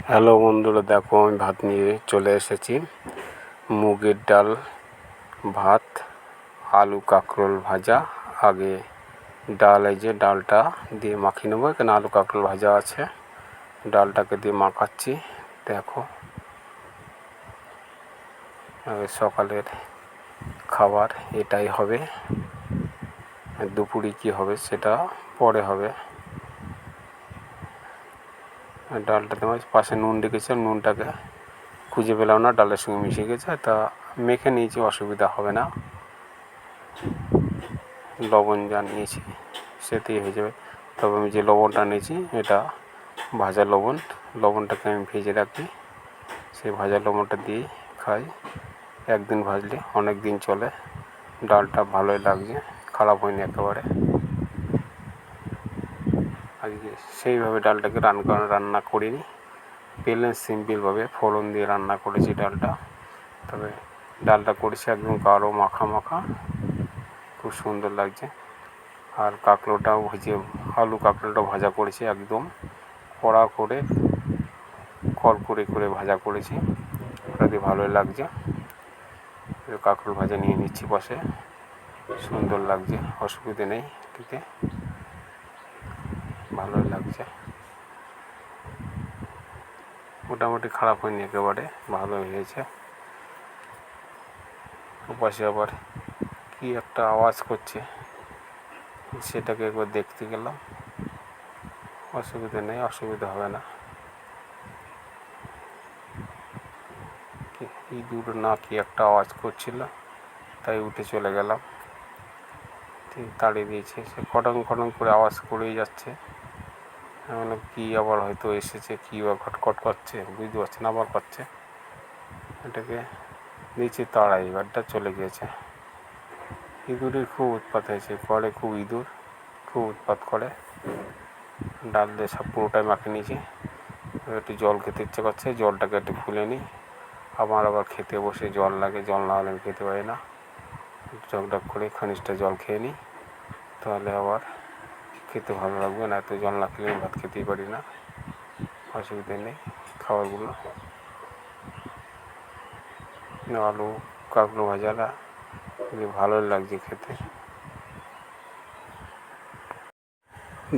Hello বন্ধুরা, দেখো আমি ভাত নিয়ে চলে এসেছি। মুগের ডাল, ভাত, আলু কাঁকরোল ভাজা। আগে ডাল, এই যে ডালটা দিয়ে মাখিয়ে নেবো। এখানে আলু কাঁকরোল ভাজা আছে, ডালটাকে দিয়ে মাখাচ্ছি। দেখো, সকালের খাবার এটাই হবে। দুপুরে কী হবে সেটা পরে হবে। ডালটা তোমার পাশে নুন রেখেছিলাম, নুনটাকে খুঁজে পেলাম না, ডালের সঙ্গে মিশে গেছে, তা মেখে নিয়েছি, অসুবিধা হবে না। লবণ যা নিয়েছি সেতেই হয়ে যাবে। তবে আমি যে লবণটা নিয়েছি এটা ভাজা লবণ, লবণটাকে আমি ভেজে রাখি, সেই ভাজা লবণটা দিয়ে খাই। একদিন ভাজলে অনেক দিন চলে। ডালটা ভালোই লাগছে, খারাপ হয়নি একেবারে। আজকে সেইভাবে ডালটাকে রান্না করিনি, প্লেন সিম্পলভাবে ফোড়ন দিয়ে রান্না করেছি ডালটা। তবে ডালটা করেছি একদম গাঢ় মাখা মাখা, খুব সুন্দর লাগছে। আর কাঁকরোলটাও আলু কাঁকরোলটাও ভাজা করেছি, একদম কড়া করে কড়কড়ে করে ভাজা করেছি, ওটা দিয়ে ভালোই লাগছে। কাঁকরোল ভাজা নিয়ে নিচ্ছি পাশে, সুন্দর লাগছে, অসুবিধে নেই, খেতে ভালোই লাগছে। মোটামুটি খারাপ হয়নি একেবারে, ভালোই হয়েছে। ওপাশে আবার কি একটা আওয়াজ করছে, সেটাকে একবার দেখতে গেলাম। অসুবিধা নেই, অসুবিধা হবে না। ইঁদুর না কি একটা আওয়াজ করছিল, তাই উঠে চলে গেলাম, ঠিক তাড়িয়ে দিয়েছে। সে খটং খটং করে আওয়াজ করেই যাচ্ছে। মানে কী আবার হয়তো এসেছে, কী বা খটখট করছে বুঝতে পারছি না, আবার করছে। এটাকে দিয়েছি তাড়াই, এবারটা চলে গিয়েছে। ইঁদুরের খুব উৎপাত হয়েছে, করে খুব ইঁদুর, খুব উৎপাত করে। ডাল দিয়ে সব পুরোটাই মাখিয়ে নিয়েছি। একটু জল খেতে ইচ্ছে করছে, জলটাকে একটু ফুলে নিই। আবার খেতে বসে জল লাগে, জল না হলে আমি খেতে পারি না। ঢকঢক করে খানিকটা জল খেয়ে নিই, তাহলে আবার খেতে ভালো লাগবে। না এত জল না খেলে আমি ভাত খেতেই পারি না। অসুবিধে নেই, খাবারগুলো আলু কাঁকরোল ভাজাটা ভালোই লাগছে খেতে।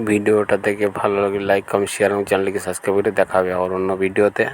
ভিডিওটা দেখে ভালো লাগলে লাইক, কমেন্ট, শেয়ার এবং চ্যানেলকে সাবস্ক্রাইব করে দেখা হবে আবার অন্য ভিডিওতে।